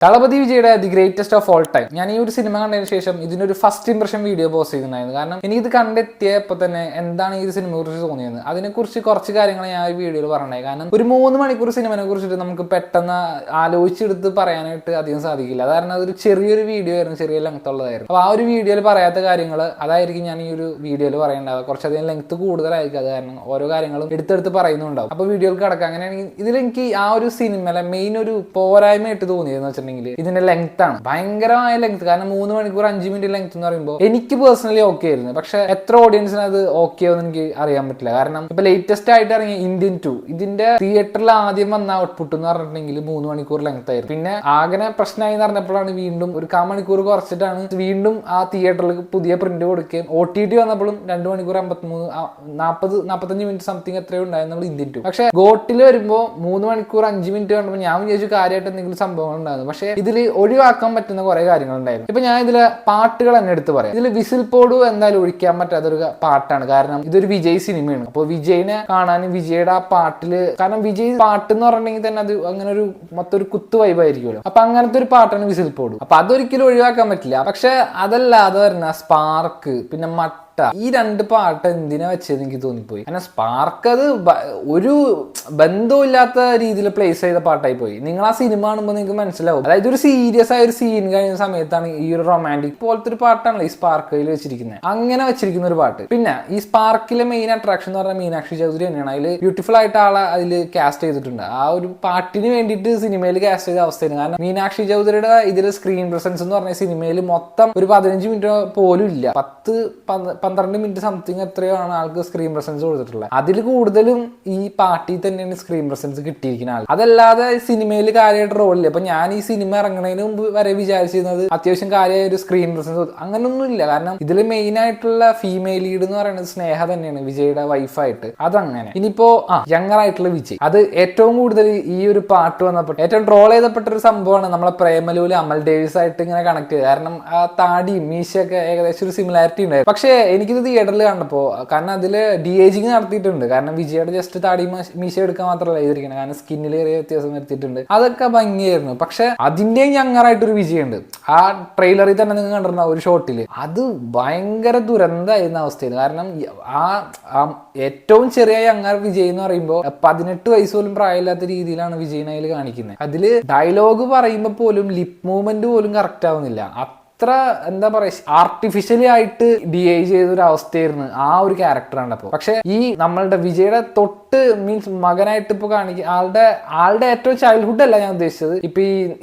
തളപതി വിജയുടെ the greatest of all time. ഞാൻ ഈ ഒരു സിനിമ കണ്ടതിന് ശേഷം ഇതിനൊരു ഫസ്റ്റ് ഇംപ്രഷൻ വീഡിയോ പോസ്റ്റ് ചെയ്തിട്ടുണ്ടായിരുന്നു. കാരണം എനിക്കിത് കണ്ടെത്തിയപ്പോൾ തന്നെ എന്താണ് ഈ സിനിമയെ കുറിച്ച് തോന്നിയത്, അതിനെക്കുറിച്ച് കുറച്ച് കാര്യങ്ങൾ ഞാൻ ഈ വീഡിയോയിൽ പറഞ്ഞത്. കാരണം ഒരു 3 മണിക്കൂർ സിനിമയെ കുറിച്ചിട്ട് നമുക്ക് പെട്ടെന്ന് ആലോചിച്ചെടുത്ത് പറയാനായിട്ട് അധികം സാധിക്കില്ല. കാരണം അതൊരു ചെറിയൊരു വീഡിയോ ആയിരുന്നു, ചെറിയ ലെങ്ത് ഉള്ളതായിരുന്നു. അപ്പോൾ ആ ഒരു വീഡിയോയിൽ പറയാത്ത കാര്യങ്ങൾ അതായിരിക്കും ഞാൻ ഈ ഒരു വീഡിയോയിൽ പറയേണ്ടത്. കുറച്ചധികം ലെങ്ത് കൂടുതലായിരിക്കും, അത് കാരണം ഓരോ കാര്യങ്ങളും എടുത്തെടുത്ത് പറയുന്നുണ്ടാവും. അപ്പോൾ വീഡിയോയിൽ കിടക്കാം. അങ്ങനെയാണെങ്കിൽ ഇതിലെനിക്ക് ആ ഒരു സിനിമയിലെ മെയിൻ ഒരു പോരായ്മയായിട്ട് തോന്നിയതെന്ന് വെച്ചിട്ടുണ്ടെങ്കിൽ ഇതിന്റെ ലെങ്ത് ആണ്, ഭയങ്കരമായ ലെങ്ത്. കാരണം 3 മണിക്കൂർ 5 മിനിറ്റ് ലെങ്ത് എന്ന് പറയുമ്പോൾ എനിക്ക് പേഴ്സണലി ഓക്കെ ആയിരുന്നു. പക്ഷെ എത്ര ഓഡിയൻസിന് അത് ഓക്കെ ആവുമെന്ന് എനിക്ക് അറിയാൻ പറ്റില്ല. കാരണം ഇപ്പൊ ലേറ്റസ്റ്റ് ആയിട്ട് ഇറങ്ങിയ ഇന്ത്യൻ 2 ഇതിന്റെ തിയേറ്ററിൽ ആദ്യം വന്ന ഔട്ട്പുട്ട് എന്ന് പറഞ്ഞിട്ടുണ്ടെങ്കിൽ 3 മണിക്കൂർ ലെങ്ത് ആയിരുന്നു. പിന്നെ ആകെ പ്രശ്നമായി എന്ന് പറഞ്ഞപ്പോഴാണ് വീണ്ടും ഒരു 1/4 മണിക്കൂർ കുറച്ചിട്ടാണ് വീണ്ടും ആ തിയേറ്ററിൽ പുതിയ പ്രിന്റ് കൊടുക്കുകയും OTT വന്നപ്പോഴും 2 മണിക്കൂർ 45 മിനിറ്റ് സംതിങ് എത്രയോ ഉണ്ടായിരുന്നു ഇന്ത്യൻ 2. പക്ഷെ ഗോട്ടിൽ വരുമ്പോൾ 3 മണിക്കൂർ 5 മിനിറ്റ് കണ്ടപ്പോൾ ഞാൻ വിചാരിച്ചു കാര്യമായിട്ട് എന്തെങ്കിലും സംഭവങ്ങൾ ഉണ്ടായിരുന്നു. പക്ഷെ ഇതിൽ ഒഴിവാക്കാൻ പറ്റുന്ന കുറെ കാര്യങ്ങളുണ്ടായിരുന്നു. ഇപ്പൊ ഞാൻ ഇതിലെ പാട്ടുകൾ തന്നെ എടുത്ത് പറയാം. ഇതിൽ വിസിൽ പോടു എന്തായാലും ഒഴിക്കാൻ പറ്റാത്തൊരു പാട്ടാണ്. കാരണം ഇതൊരു വിജയ് സിനിമയാണ്. അപ്പോൾ വിജയിനെ കാണാൻ വിജയുടെ ആ പാട്ടില്, കാരണം വിജയ് പാട്ട് എന്ന് പറഞ്ഞിട്ടുണ്ടെങ്കിൽ തന്നെ അത് അങ്ങനെ ഒരു മൊത്തം ഒരു കുത്തു വൈബായിരിക്കുമല്ലോ. അപ്പൊ അങ്ങനത്തെ ഒരു പാട്ടാണ് വിസിൽ പോടു. അപ്പൊ അതൊരിക്കലും ഒഴിവാക്കാൻ പറ്റില്ല. പക്ഷെ അതല്ലാതെ വരുന്ന സ്പാർക്ക്, പിന്നെ ഈ 2 പാട്ട് എന്തിനാ വെച്ചത് എനിക്ക് തോന്നിപ്പോയി. കാരണം സ്പാർക്ക് അത് ഒരു ബന്ധമില്ലാത്ത രീതിയിൽ പ്ലേസ് ചെയ്ത പാട്ടായി പോയി. നിങ്ങൾ ആ സിനിമ കാണുമ്പോൾ നിങ്ങൾക്ക് മനസ്സിലാവും. അതായത് ഒരു സീരിയസ് ആയ ഒരു സീൻ കഴിഞ്ഞ സമയത്താണ് ഈ ഒരു റൊമാൻറ്റിക് പോലത്തെ ഒരു പാട്ടാണല്ലോ ഈ സ്പാർക്കിൽ വെച്ചിരിക്കുന്നത്. അങ്ങനെ വെച്ചിരിക്കുന്ന ഒരു പാട്ട്. പിന്നെ ഈ സ്പാർക്കിലെ മെയിൻ അട്രാക്ഷൻ എന്ന് പറഞ്ഞാൽ മീനാക്ഷി ചൗധരി തന്നെയാണ്. അതിൽ ബ്യൂട്ടിഫുൾ ആയിട്ട് ആളെ അതിൽ കാസ്റ്റ് ചെയ്തിട്ടുണ്ട്. ആ ഒരു പാട്ടിന് വേണ്ടിയിട്ട് സിനിമയിൽ കാസ്റ്റ് ചെയ്ത അവസ്ഥയാണ്. കാരണം മീനാക്ഷി ചൗധരിയുടെ ഇതിൽ സ്ക്രീൻ പ്രസൻസ് എന്ന് പറഞ്ഞ സിനിമയിൽ മൊത്തം ഒരു 15 മിനിറ്റ് പോലും ഇല്ല. 10-12 മിനിറ്റ് സംതിങ് എത്രയാണ് ആൾക്ക് സ്ക്രീൻ പ്രസൻസ് കൊടുത്തിട്ടുള്ളത്. അതിൽ കൂടുതലും ഈ പാർട്ടിയിൽ തന്നെയാണ് സ്ക്രീൻ പ്രസൻസ് കിട്ടിയിരിക്കുന്ന ആൾ. അതല്ലാതെ സിനിമയിൽ കാര്യമായിട്ട് റോളില്ല. അപ്പൊ ഞാൻ ഈ സിനിമ ഇറങ്ങുന്നതിന് മുമ്പ് വരെ വിചാരിച്ചിരുന്നത് അത്യാവശ്യം കാര്യമായ ഒരു സ്ക്രീൻ പ്രസൻസ് അങ്ങനൊന്നും ഇല്ല. കാരണം ഇതിൽ മെയിൻ ആയിട്ടുള്ള ഫീമെയിൽ ലീഡ് എന്ന് പറയുന്നത് സ്നേഹ തന്നെയാണ്, വിജയുടെ വൈഫായിട്ട്. അതങ്ങനെ. ഇനിയിപ്പോ യങ്ങർ ആയിട്ടുള്ള വിജയ്, അത് ഏറ്റവും കൂടുതൽ ഈ ഒരു പാട്ട് വന്നപ്പോൾ ഏറ്റവും ട്രോൾ ചെയ്തപ്പെട്ട ഒരു സംഭവമാണ് നമ്മളെ പ്രേമലൂല് അമൽ ഡേവിസ് ആയിട്ട് ഇങ്ങനെ കണക്ട് ചെയ്ത്. കാരണം ആ താടിയും മീശയൊക്കെ ഏകദേശം ഒരു സിമിലാരിറ്റി ഉണ്ടായിരുന്നു. പക്ഷേ എനിക്കിത് തിയേറ്ററിൽ കണ്ടപ്പോൾ, കാരണം അതില് DAGing നടത്തിയിട്ടുണ്ട്. കാരണം വിജയുടെ ജസ്റ്റ് താടി മീശ എടുക്കാൻ മാത്രമല്ല ചെയ്തിരിക്കുന്നത്, കാരണം സ്കിന്നിൽ ചെറിയ വ്യത്യാസം വരുത്തിയിട്ടുണ്ട്. അതൊക്കെ ഭംഗിയായിരുന്നു. പക്ഷെ അതിന്റെയും യങ്ങറായിട്ടൊരു വിജയുണ്ട്. ആ ട്രെയിലറിൽ തന്നെ നിങ്ങൾ കണ്ടിരുന്ന ഒരു ഷോട്ടില് അത് ഭയങ്കര ദുരന്തമായിരുന്ന അവസ്ഥയിൽ. കാരണം ആ ഏറ്റവും ചെറിയ യങ്ങർ വിജയ് എന്ന് പറയുമ്പോൾ 18 വയസ്സ് പോലും പ്രായമില്ലാത്ത രീതിയിലാണ് വിജയിനെ അതിൽ കാണിക്കുന്നത്. അതില് ഡയലോഗ് പറയുമ്പോൾ പോലും ലിപ് മൂവ്മെന്റ് പോലും കറക്റ്റ് ആവുന്നില്ല. അത്ര എന്താ പറയാ ആർട്ടിഫിഷ്യലി ആയിട്ട് DI ചെയ്തൊരു അവസ്ഥയായിരുന്നു ആ ഒരു ക്യാരക്ടർ കണ്ടപ്പോ. പക്ഷെ ഈ നമ്മളുടെ വിജയുടെ തൊട്ട് മീൻസ് മകനായിട്ട് ഇപ്പൊ കാണിക്കുക ആളുടെ ഏറ്റവും ചൈൽഡ്ഹുഡ് അല്ല ഞാൻ ഉദ്ദേശിച്ചത്. ഇപ്പൊ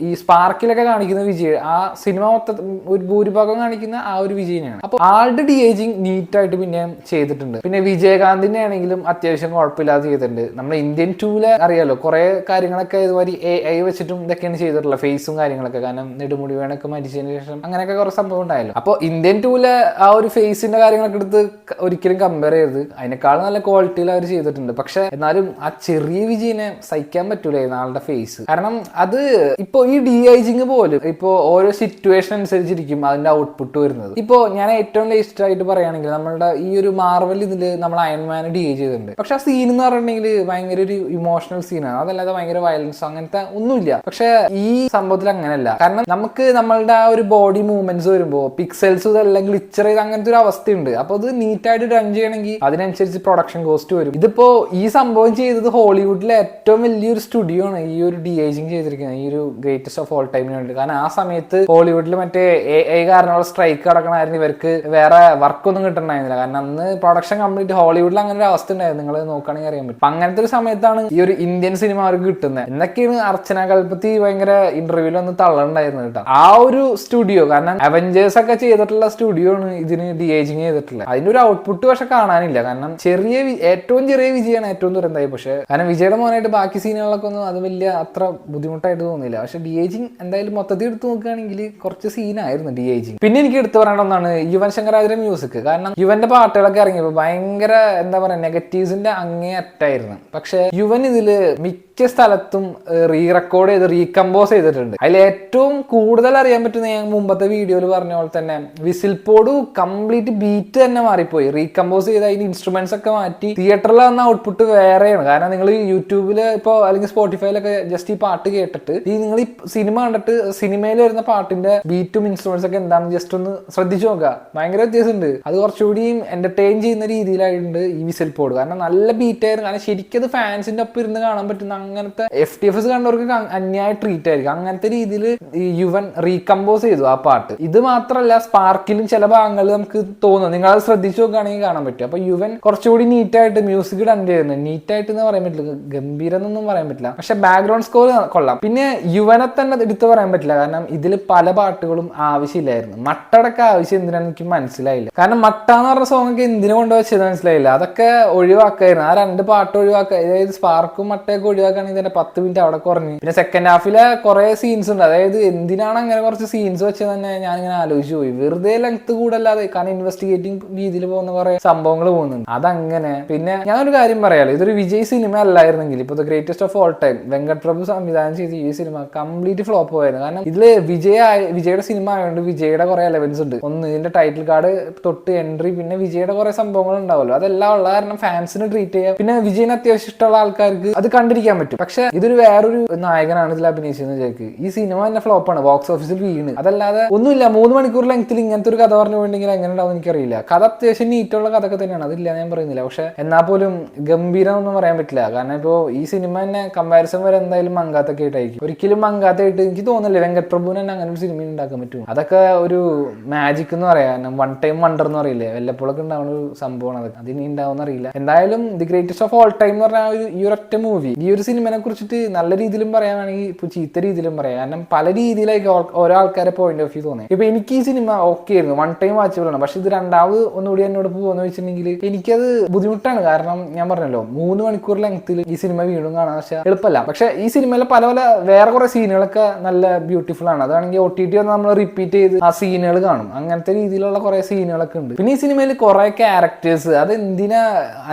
ഈ സ്പാർക്കിലൊക്കെ കാണിക്കുന്ന വിജയ്, ആ സിനിമ മൊത്തം ഒരു ഭൂരിഭാഗം കാണിക്കുന്ന ആ ഒരു വിജയനെയാണ്. അപ്പൊ ആളുടെ DAGing നീറ്റായിട്ട് പിന്നെ ചെയ്തിട്ടുണ്ട്. പിന്നെ വിജയകാന്തിന്റെ ആണെങ്കിലും അത്യാവശ്യം കുഴപ്പമില്ലാതെ ചെയ്തിട്ടുണ്ട്. നമ്മുടെ ഇന്ത്യൻ 2 അറിയാലോ കുറെ കാര്യങ്ങളൊക്കെ ഇതുമാതിരി AI വെച്ചിട്ടും ഇതൊക്കെയാണ് ചെയ്തിട്ടുള്ളത്, ഫേസും കാര്യങ്ങളൊക്കെ. കാരണം നെടുമുടി വേണൊക്കെ മരിച്ചതിന് ശേഷം അങ്ങനെ കുറെ സംഭവം ഉണ്ടായല്ലോ. അപ്പൊ ഇന്ത്യൻ 2 ആ ഒരു ഫേസിന്റെ കാര്യങ്ങളൊക്കെ എടുത്ത് ഒരിക്കലും കമ്പയർ ചെയ്ത് അതിനേക്കാളും നല്ല ക്വാളിറ്റിയിൽ അവർ ചെയ്തിട്ടുണ്ട്. പക്ഷെ എന്നാലും ആ ചെറിയ വിജയനെ സഹിക്കാൻ പറ്റൂലായിരുന്നു ആളുടെ ഫേസ്. കാരണം അത് ഇപ്പൊ ഈ DIGing പോലും ഇപ്പൊ ഓരോ സിറ്റുവേഷൻ അനുസരിച്ചിരിക്കും അതിന്റെ ഔട്ട്പുട്ട് വരുന്നത്. ഇപ്പൊ ഞാൻ ഏറ്റവും ലേറ്റസ്റ്റ് ആയിട്ട് പറയുകയാണെങ്കിൽ നമ്മളുടെ ഈ ഒരു മാർവൽ ഇതില് നമ്മൾ അയൺമാൻ DI ചെയ്തിട്ടുണ്ട്. പക്ഷെ ആ സീൻ എന്ന് പറഞ്ഞിട്ടുണ്ടെങ്കിൽ ഭയങ്കര ഒരു ഇമോഷണൽ സീനാണ്, അതല്ലാതെ ഭയങ്കര വയലൻസ് അങ്ങനത്തെ ഒന്നുമില്ല. പക്ഷെ ഈ സംഭവത്തിൽ അങ്ങനെയല്ല. കാരണം നമുക്ക് നമ്മളുടെ ആ ഒരു ബോഡി മൂവ്മെന്റ്സ് വരുമ്പോൾ പിക്സൽസ് ഇതെല്ലാം ഗ്ലിച്ചർ ചെയ്ത് അങ്ങനത്തെ ഒരു അവസ്ഥയുണ്ട്. അപ്പൊ അത് നീറ്റായിട്ട് റൺ ചെയ്യണമെങ്കിൽ അതിനനുസരിച്ച് പ്രൊഡക്ഷൻ കോസ്റ്റ് വരും. ഇതിപ്പോ ഈ സംഭവം ചെയ്തത് ഹോളിവുഡിലെ ഏറ്റവും വലിയൊരു സ്റ്റുഡിയോ ആണ് ഈ ഒരു DIGing ചെയ്തിരിക്കുന്നത്, ഈ ഒരു ഗ്രേറ്റസ്റ്റ് ഓഫ് ഓൾ ടൈമിന് വേണ്ടി. കാരണം ആ സമയത്ത് ഹോളിവുഡിൽ മറ്റേ AI കാരണമുള്ള സ്ട്രൈക്ക് നടക്കണമായിരുന്നു, ഇവർക്ക് വേറെ വർക്കൊന്നും കിട്ടണ്ടായിരുന്നില്ല. കാരണം അന്ന് പ്രൊഡക്ഷൻ കംപ്ലീറ്റ് ഹോളിവുഡിൽ അങ്ങനെ ഒരു അവസ്ഥ ഉണ്ടായിരുന്നു, നിങ്ങൾ നോക്കുകയാണെങ്കിൽ അറിയാൻ പറ്റും. അങ്ങനത്തെ ഒരു സമയത്താണ് ഈ ഒരു ഇന്ത്യൻ സിനിമ അവർക്ക് കിട്ടുന്നത്. എന്നൊക്കെയാണ് അർച്ചന കൽപ്പത്തി ഭയങ്കര ഇന്റർവ്യൂവിൽ ഒന്ന് തള്ളണ്ടായിരുന്നു കേട്ടോ. ആ ഒരു സ്റ്റുഡിയോ, കാരണം അവഞ്ചേഴ്സ് ഒക്കെ ചെയ്തിട്ടുള്ള സ്റ്റുഡിയോ ആണ് ഇതിന് DIGing ചെയ്തിട്ടുള്ളത്. അതിന്റെ ഒരു ഔട്ട്പുട്ട് പക്ഷെ കാണാനില്ല. കാരണം ഏറ്റവും ചെറിയ വിജയാണ് ഏറ്റവും ദുരന്തമായി. പക്ഷെ കാരണം വിജയുടെ മോനായിട്ട് ബാക്കി സീനുകളൊക്കെ ഒന്നും അത് വലിയ അത്ര ബുദ്ധിമുട്ടായിട്ട് തോന്നിയില്ല. പക്ഷെ DIGing എന്തായാലും മൊത്തത്തിൽ എടുത്ത് നോക്കുകയാണെങ്കിൽ കുറച്ച് സീനായിരുന്നു DIGing. പിന്നെ എനിക്ക് എടുത്തു പറയേണ്ട ഒന്നാണ് യുവൻ ശങ്കർ രാജയുടെ മ്യൂസിക്. കാരണം യുവന്റെ പാട്ടുകളൊക്കെ ഇറങ്ങിയപ്പോൾ ഭയങ്കര എന്താ പറയാ നെഗറ്റീവ്സിന്റെ അങ്ങേ അറ്റായിരുന്നു. പക്ഷെ യുവൻ ഇതില് മിക്ക മിക്ക സ്ഥലത്തും റീറെക്കോർഡ് ചെയ്ത് റീകമ്പോസ് ചെയ്തിട്ടുണ്ട്. അതിൽ ഏറ്റവും കൂടുതൽ അറിയാൻ പറ്റുന്ന ഞാൻ മുമ്പത്തെ വീഡിയോയിൽ പറഞ്ഞ പോലെ തന്നെ വിസിൽ പോഡ് കംപ്ലീറ്റ് ബീറ്റ് തന്നെ മാറിപ്പോയി. റീകമ്പോസ് ചെയ്ത് അതിന് ഇൻസ്ട്രുമെന്റ്സ് ഒക്കെ മാറ്റി തിയേറ്ററിൽ വന്ന ഔട്ട്പുട്ട് വേറെയാണ്. കാരണം നിങ്ങൾ യൂട്യൂബിൽ ഇപ്പോൾ അല്ലെങ്കിൽ സ്പോട്ടിഫൈയിലൊക്കെ ജസ്റ്റ് ഈ പാട്ട് കേട്ടിട്ട് നിങ്ങൾ ഈ സിനിമ കണ്ടിട്ട് സിനിമയിൽ വരുന്ന പാട്ടിന്റെ ബീറ്റും ഇൻസ്ട്രുമെന്റ്സ് ഒക്കെ എന്താണെന്ന് ജസ്റ്റ് ഒന്ന് ശ്രദ്ധിച്ചു നോക്കുക. ഭയങ്കര വ്യത്യാസമുണ്ട്. അത് കുറച്ചുകൂടിയും എന്റർടൈൻ ചെയ്യുന്ന രീതിയിലായിട്ടുണ്ട് ഈ വിസിൽ പോഡ്. കാരണം നല്ല ബീറ്റ് ആയിരുന്നു. കാരണം ശരിക്കും അത് ഫാൻസിന്റെ ഒപ്പം ഇരുന്ന് കാണാൻ പറ്റുന്ന അങ്ങനത്തെ FTFs കണ്ടവർക്ക് അന്യായ ട്രീറ്റ് ആയിരിക്കും. അങ്ങനത്തെ രീതിയിൽ യുവൻ റീകമ്പോസ് ചെയ്തു ആ പാട്ട്. ഇത് മാത്രമല്ല സ്പാർക്കിലും ചില ഭാഗങ്ങളിൽ നമുക്ക് തോന്നും, നിങ്ങൾ അത് ശ്രദ്ധിച്ചു നോക്കുകയാണെങ്കിൽ കാണാൻ പറ്റും. അപ്പൊ യുവൻ കുറച്ചുകൂടി നീറ്റായിട്ട് മ്യൂസിക് ഡൺ ചെയ്യുന്നു. നീറ്റായിട്ട് എന്ന് പറയാൻ പറ്റില്ല, ഗംഭീരം എന്നൊന്നും പറയാൻ പറ്റില്ല, പക്ഷെ ബാക്ക്ഗ്രൗണ്ട് സ്കോർ കൊള്ളാം. പിന്നെ യുവനെ തന്നെ എടുത്ത് പറയാൻ പറ്റില്ല, കാരണം ഇതിൽ പല പാട്ടുകളും ആവശ്യമില്ലായിരുന്നു. മട്ടടക്കം ആവശ്യം എന്തിനാണെന്ന് എനിക്ക് മനസ്സിലായില്ല. കാരണം മട്ട എന്ന് പറഞ്ഞ സോങ് ഒക്കെ എന്തിനു കൊണ്ടുവച്ചത് മനസ്സിലായില്ല. അതൊക്കെ ഒഴിവാക്കായിരുന്നു. ആ 2 പാട്ട് ഒഴിവാക്കുക, അതായത് സ്പാർക്കും മട്ടയൊക്കെ ഒഴിവാക്കുകയാണെങ്കിൽ തന്നെ 10 മിനിറ്റ് അവിടെ കുറഞ്ഞു. പിന്നെ സെക്കൻഡ് ഹാഫിലെ കുറെ സീൻസ് ഉണ്ട്. അതായത് എന്തിനാണ് അങ്ങനെ കുറച്ച് സീൻസ് വെച്ചത് തന്നെ ഞാനിങ്ങനെ ആലോചിച്ചു പോയി. വെറുതെ ലെങ്ത് കൂടല്ലാതെ, കാരണം ഇൻവെസ്റ്റിഗേറ്റിംഗ് രീതിയിൽ പോകുന്ന കുറെ സംഭവങ്ങൾ പോകുന്നുണ്ട് അതങ്ങനെ. പിന്നെ ഞാനൊരു കാര്യം പറയാലോ, ഇതൊരു വിജയ് സിനിമ അല്ലായിരുന്നെങ്കിൽ, ഇപ്പൊ the greatest of all time Venkat Prabhu സംവിധാനം ചെയ്ത ഈ സിനിമ കംപ്ലീറ്റ് ഫ്ലോപ്പ് പോയായിരുന്നു. കാരണം ഇതില് വിജയുടെ സിനിമ ആയതുകൊണ്ട് വിജയുടെ കുറെ എലവൻസ് ഉണ്ട്. ഒന്ന് ഇതിന്റെ ടൈറ്റിൽ കാർഡ് തൊട്ട് എൻട്രി, പിന്നെ വിജയുടെ കുറെ സംഭവങ്ങൾ ഉണ്ടാവുമല്ലോ, അതെല്ലാം ഉള്ള കാരണം ഫാൻസിന് ട്രീറ്റ് ചെയ്യാം. പിന്നെ വിജയിന് അത്യാവശ്യം ഇഷ്ടമുള്ള ആൾക്കാർക്ക് അത് കണ്ടിരിക്കാൻ പറ്റും. പക്ഷെ ഇതൊരു വേറൊരു നായകനാണ് ഇതിൽ അഭിനയിച്ചതെന്ന് വിചാരിക്കും. ഈ സിനിമ തന്നെ ഫ്ലോപ്പാണ്, ബോക്സ് ഓഫീസിൽ വീണ്. അതല്ലാതെ ഒന്നുമില്ല. 3 മണിക്കൂർ ലെങ്ത്തിൽ ഇങ്ങനത്തെ ഒരു കഥ പറഞ്ഞു പോയിട്ടുണ്ടെങ്കിൽ എങ്ങനെ ഉണ്ടാവും എനിക്കറിയില്ല. കഥ അത്യാവശ്യം നീറ്റുള്ള കഥ ഒക്കെ തന്നെയാണ്, അതില്ല ഞാൻ പറയുന്നില്ല. പക്ഷെ എന്നാൽ പോലും ഗംഭീരം ഒന്നും പറയാൻ പറ്റില്ല. കാരണം ഇപ്പോൾ ഈ സിനിമ തന്നെ കമ്പാരിസൺ വരെ എന്തായാലും മങ്കാത്തൊക്കെ ആയിട്ടായിരിക്കും. ഒരിക്കലും മങ്കാത്തായിട്ട് എനിക്ക് തോന്നില്ല വെങ്കട് പ്രഭുവിന് തന്നെ അങ്ങനെ ഒരു സിനിമ ഉണ്ടാക്കാൻ പറ്റും. അതൊക്കെ ഒരു മാജിക് എന്ന് പറയാം, വൺ ടൈം വണ്ടർ എന്ന് പറയില്ലേ, വല്ലപ്പോഴൊക്കെ ഉണ്ടാവുന്ന ഒരു സംഭവമാണ്. അതൊക്കെ അതിനി ഉണ്ടാവുമെന്ന് അറിയില്ല. എന്തായാലും the greatest of all time എന്ന് പറഞ്ഞാൽ ഈ ഒരൊറ്റ മൂവി, ഈ ഒരു സിനിമനെ കുറിച്ചിട്ട് നല്ല രീതിയിലും പറയാനാണെങ്കിൽ ഇപ്പൊ ചീത്ത രീതിയിലും പറയാം. കാരണം പല രീതിയിലായിരിക്കും ഓരോ ആൾക്കാരെ പോയിന്റ് ഓഫ് വ്യൂ തോന്നി. ഇപ്പൊ എനിക്ക് ഈ സിനിമ ഓക്കെ ആയിരുന്നു, വൺ ടൈം വാച്ചബിൾ ആണ്. പക്ഷെ ഇത് രണ്ടാമത് ഒന്നുകൂടി എന്നോട് പോകുന്ന വെച്ചിട്ടുണ്ടെങ്കിൽ എനിക്കത് ബുദ്ധിമുട്ടാണ്. കാരണം ഞാൻ പറഞ്ഞല്ലോ 3 മണിക്കൂർ ലെങ്ത്തിൽ ഈ സിനിമ വീണ്ടും കാണാൻ പക്ഷേ എളുപ്പമല്ല. പക്ഷെ ഈ സിനിമയിലെ പല വേറെ കുറെ സീനുകളൊക്കെ നല്ല ബ്യൂട്ടിഫുൾ ആണ്. അതാണെങ്കിൽ OTT വന്ന് നമ്മൾ റിപ്പീറ്റ് ചെയ്ത് ആ സീനുകൾ കാണും. അങ്ങനത്തെ രീതിയിലുള്ള കുറെ സീനുകളൊക്കെ ഉണ്ട്. പിന്നെ ഈ സിനിമയിൽ കുറെ ക്യാരക്ടേഴ്സ്, അത് എന്തിനാ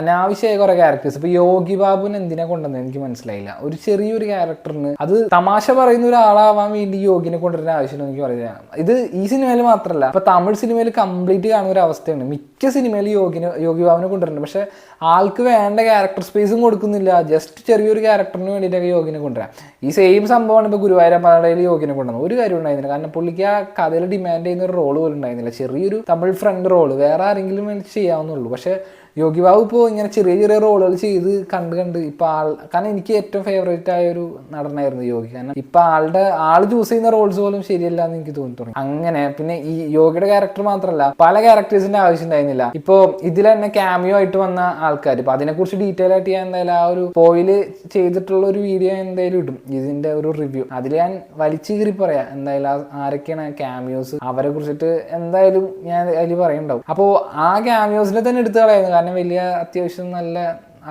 അനാവശ്യമായ കുറെ ക്യാരക്ടേഴ്സ്. ഇപ്പൊ യോഗി ബാബുവിന് എന്തിനാ കൊണ്ടുവന്നത് എനിക്ക് മനസ്സിലായില്ല. ഒരു ചെറിയൊരു ക്യാരക്ടറിന് അത് തമാശ പറയുന്ന ഒരാളാവാൻ വേണ്ടി യോഗിനെ കൊണ്ടുവരുന്ന ആവശ്യമില്ല എനിക്ക് പറയുക. ഇത് ഈ സിനിമയിൽ മാത്രമല്ല, ഇപ്പൊ തമിഴ് സിനിമയിൽ കംപ്ലീറ്റ് കാണുന്ന ഒരു അവസ്ഥയാണ്. മിക്ക സിനിമയിൽ യോഗി ബാബുവിനെ കൊണ്ടുവരുന്നുണ്ട്. പക്ഷെ ആൾക്ക് വേണ്ട ക്യാരക്ടർ സ്പേസും കൊടുക്കുന്നില്ല. ജസ്റ്റ് ചെറിയൊരു ക്യാരക്ടറിന് വേണ്ടിയിട്ടൊക്കെ യോഗിനെ കൊണ്ടുവരാം. ഈ സെയിം സംഭവമാണ് ഇപ്പൊ ഗുരുവായൂരപ്പടയിൽ യോഗിനെ കൊണ്ടുവന്നത്. ഒരു കാര്യം ഉണ്ടായിരുന്നില്ല. കാരണം പുള്ളിക്ക് ആ കഥയിൽ ഡിമാൻഡ് ചെയ്യുന്ന ഒരു റോള് പോലും ഉണ്ടായിരുന്നില്ല. ചെറിയൊരു തമിഴ് ഫ്രണ്ട് റോള് വേറെ ആരെങ്കിലും വേണ്ടി ചെയ്യാവുന്നുള്ളൂ. പക്ഷെ യോഗി ബാബു ഇപ്പോൾ ഇങ്ങനെ ചെറിയ റോളുകൾ ചെയ്ത് കണ്ട് ഇപ്പൊ കാരണം എനിക്ക് ഏറ്റവും ഫേവറേറ്റ് ആയ ഒരു നടനായിരുന്നു യോഗി. കാരണം ഇപ്പൊ ആള് ചൂസ് ചെയ്യുന്ന റോൾസ് പോലും ശരിയല്ല എന്ന് എനിക്ക് തോന്നി തുടങ്ങി. അങ്ങനെ പിന്നെ ഈ യോഗിയുടെ ക്യാരക്ടർ മാത്രമല്ല, പല ക്യാരക്ടേഴ്സിന്റെ ആവശ്യം ഉണ്ടായിരുന്നില്ല. ഇപ്പൊ ഇതിൽ തന്നെ ക്യാമിയോ ആയിട്ട് വന്ന ആൾക്കാർ, ഇപ്പൊ അതിനെക്കുറിച്ച് ഡീറ്റെയിൽ ആയിട്ട് ഞാൻ എന്തായാലും ആ ഒരു പോയില് ചെയ്തിട്ടുള്ള ഒരു വീഡിയോ എന്തായാലും ഇടും, ഇതിന്റെ ഒരു റിവ്യൂ. അതിൽ ഞാൻ വലിച്ചു കീറി പറയാം എന്തായാലും ആരൊക്കെയാണ് ക്യാമിയോസ്, അവരെ കുറിച്ചിട്ട് എന്തായാലും ഞാൻ അതിൽ പറയുന്നുണ്ടാവും. അപ്പോൾ ആ ക്യാമിയോസിനെ തന്നെ എടുത്ത് കളയായിരുന്നു. കാരണം വലിയ അത്യാവശ്യം നല്ല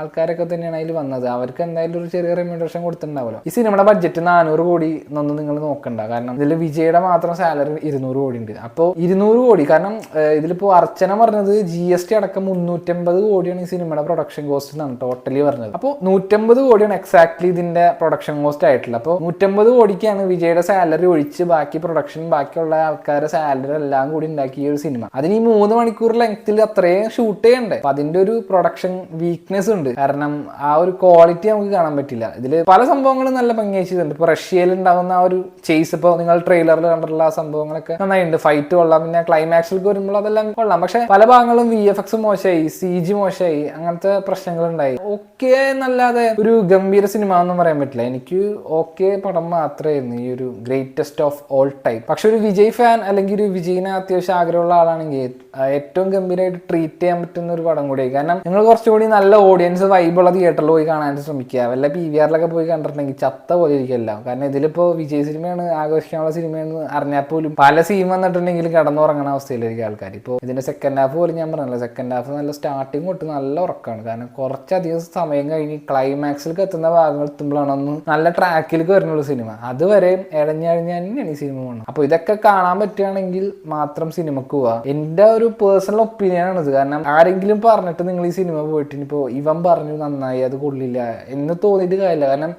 ആൾക്കാരൊക്കെ തന്നെയാണ് അതിൽ വന്നത്. അവർക്ക് എന്തായാലും ഒരു ചെറിയ റെമ്യൂണറേഷൻ കൊടുത്തിട്ടുണ്ടാവുമല്ലോ. ഈ സിനിമയുടെ ബഡ്ജറ്റ് 400 കോടി എന്നൊന്നും നിങ്ങൾ നോക്കണ്ട. കാരണം ഇതിൽ വിജയുടെ മാത്രം സാലറി 200 കോടി ഉണ്ട്. അപ്പോൾ 200 കോടി, കാരണം ഇതിലിപ്പോൾ അർച്ചന പറഞ്ഞത് GST അടക്കം 350 കോടിയാണ് ഈ സിനിമയുടെ പ്രൊഡക്ഷൻ കോസ്റ്റ് എന്നാണ് ടോട്ടലി പറഞ്ഞത്. അപ്പോൾ 150 കോടിയാണ് എക്സാക്ട്ലി ഇതിന്റെ പ്രൊഡക്ഷൻ കോസ്റ്റ് ആയിട്ടുള്ളത്. അപ്പോൾ 150 കോടിക്കാണ് വിജയുടെ സാലറി ഒഴിച്ച് ബാക്കി പ്രൊഡക്ഷൻ, ബാക്കിയുള്ള ആൾക്കാരുടെ സാലറി എല്ലാം കൂടി ഉണ്ടാക്കിയ ഒരു സിനിമ. അതിന് ഈ 3 മണിക്കൂർ ലെങ്ത്തിൽ അത്രയും ഷൂട്ട് ചെയ്യണ്ടേ. അപ്പൊ അതിന്റെ ഒരു പ്രൊഡക്ഷൻ വീക്ക്നെസ് ഉണ്ട്. കാരണം ആ ഒരു ക്വാളിറ്റി നമുക്ക് കാണാൻ പറ്റില്ല. ഇതിൽ പല സംഭവങ്ങളും നല്ല ഭംഗിയായിട്ടുണ്ട്. ഇപ്പൊ റഷ്യയിൽ ഉണ്ടാകുന്ന ആ ഒരു ചേസ്, ഇപ്പൊ നിങ്ങൾ ട്രെയിലറിൽ കണ്ടിട്ടുള്ള ആ സംഭവങ്ങളൊക്കെ നന്നായിട്ടുണ്ട്. ഫൈറ്റ് കൊള്ളാം, പിന്നെ ക്ലൈമാക്സിലേക്ക് വരുമ്പോൾ അതെല്ലാം കൊള്ളാം. പക്ഷെ പല ഭാഗങ്ങളും VFX മോശമായി, CG മോശമായി, അങ്ങനത്തെ പ്രശ്നങ്ങൾ ഉണ്ടായി. ഓക്കെ എന്നല്ലാതെ ഒരു ഗംഭീര സിനിമ ഒന്നും പറയാൻ പറ്റില്ല. എനിക്ക് ഓക്കെ പടം മാത്രമായിരുന്നു ഈ ഒരു ഗ്രേറ്റസ്റ്റ് ഓഫ് ഓൾ ടൈം. പക്ഷെ ഒരു വിജയ് ഫാൻ അല്ലെങ്കിൽ ഒരു വിജയിനെ അത്യാവശ്യം ആഗ്രഹമുള്ള ആളാണെങ്കിൽ ഏറ്റവും ഗംഭീരമായിട്ട് ട്രീറ്റ് ചെയ്യാൻ പറ്റുന്ന ഒരു പടം കൂടി. കാരണം നിങ്ങൾ കുറച്ചുകൂടി നല്ല ഓഡിയൻസ് വൈബുള്ള തിയേറ്ററിൽ പോയി കാണാൻ ശ്രമിക്കുക. വല്ല PVR-ലൊക്കെ പോയി കണ്ടിട്ടുണ്ടെങ്കിൽ ചത്ത പോലെ ഇരിക്കില്ല. കാരണം ഇതിലിപ്പോ വിജയ് സിനിമയാണ്, ആഘോഷിക്കാനുള്ള സിനിമയെന്ന് അറിഞ്ഞാൽ പോലും പല സീൻ വന്നിട്ടുണ്ടെങ്കിൽ കിടന്നുറങ്ങുന്ന അവസ്ഥയിലായിരിക്കും ആൾക്കാർ. ഇപ്പോൾ ഇതിന്റെ സെക്കൻഡ് ഹാഫ് പോലും ഞാൻ പറഞ്ഞല്ലോ, സെക്കൻഡ് ഹാഫ് നല്ല സ്റ്റാർട്ടിങ് തൊട്ട് നല്ല ഉറക്കമാണ്. കാരണം കുറച്ചധികം സമയം കഴിഞ്ഞ് ക്ലൈമാക്സിലേക്ക് എത്തുന്ന ഭാഗങ്ങൾ എത്തുമ്പോഴാണ് നല്ല ട്രാക്കിലേക്ക് വരുന്നുള്ള സിനിമ. അതുവരെ ഇഴഞ്ഞഴിഞ്ഞ് തന്നെയാണ് ഈ സിനിമ കാണുന്നത്. അപ്പോൾ ഇതൊക്കെ കാണാൻ പറ്റുകയാണെങ്കിൽ മാത്രം സിനിമക്ക് പോവാ. എന്റെ ഒരു പേഴ്സണൽ ഒപ്പീനിയൻ ആണിത്. കാരണം ആരെങ്കിലും പറഞ്ഞിട്ട് നിങ്ങൾ ഈ സിനിമ പോയിട്ട് ഇനിയിപ്പോ ഇവൻ പറഞ്ഞു നന്നായി അത് കൊള്ളില്ല എന്ന് തോന്നിയിട്ട് കാര്യമില്ല. കാരണം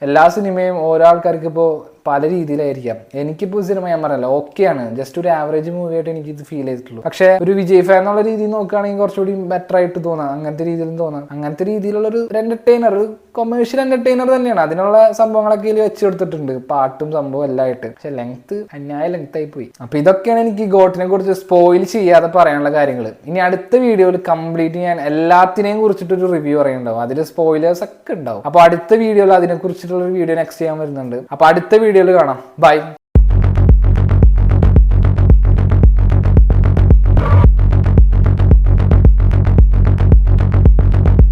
എല്ലാ സിനിമയും ഓരോ ആൾക്കാർക്ക് ഇപ്പോൾ പല രീതിയിലായിരിക്കാം. എനിക്കിപ്പോൾ സിനിമ ഞാൻ പറഞ്ഞല്ലോ ഓക്കെയാണ്, ജസ്റ്റ് ഒരു ആവറേജ് മൂവി ആയിട്ട് എനിക്ക് ഇത് ഫീൽ ചെയ്തിട്ടുള്ളൂ. പക്ഷേ ഒരു വിജയ് ഫാൻ എന്നുള്ള രീതിയിൽ നോക്കുകയാണെങ്കിൽ കുറച്ചുകൂടി ബെറ്റർ ആയിട്ട് തോന്നാം, അങ്ങനത്തെ രീതിയിലും തോന്നാം. അങ്ങനത്തെ രീതിയിലുള്ള ഒരു എന്റർടൈനർ, കൊമേഴ്ഷ്യൽ എന്റർടൈനർ തന്നെയാണ്. അതിനുള്ള സംഭവങ്ങളൊക്കെ ഇതിൽ വെച്ച് കൊടുത്തിട്ടുണ്ട്, പാട്ടും സംഭവം എല്ലാം ആയിട്ട്. പക്ഷെ ലെങ്ത് അന്യായ ലെങ്ത് ആയി പോയി. അപ്പൊ ഇതൊക്കെയാണ് എനിക്ക് ഗോട്ടിനെ കുറിച്ച് സ്പോയിൽ ചെയ്യാതെ പറയാനുള്ള കാര്യങ്ങൾ. ഇനി അടുത്ത വീഡിയോയിൽ കംപ്ലീറ്റ് ഞാൻ എല്ലാത്തിനെയും കുറിച്ചിട്ടൊരു റിവ്യൂ പറയുന്നുണ്ടാവും, അതിൽ സ്പോയിലേഴ്സ് ഒക്കെ ഉണ്ടാവും. അപ്പൊ അടുത്ത വീഡിയോയിൽ അതിനെ കുറിച്ചിട്ടുള്ള ഒരു വീഡിയോ നെക്സ്റ്റ് ചെയ്യാൻ വരുന്നുണ്ട്. അപ്പൊ അടുത്ത വീഡിയോയിൽ കാണാം. ബൈ.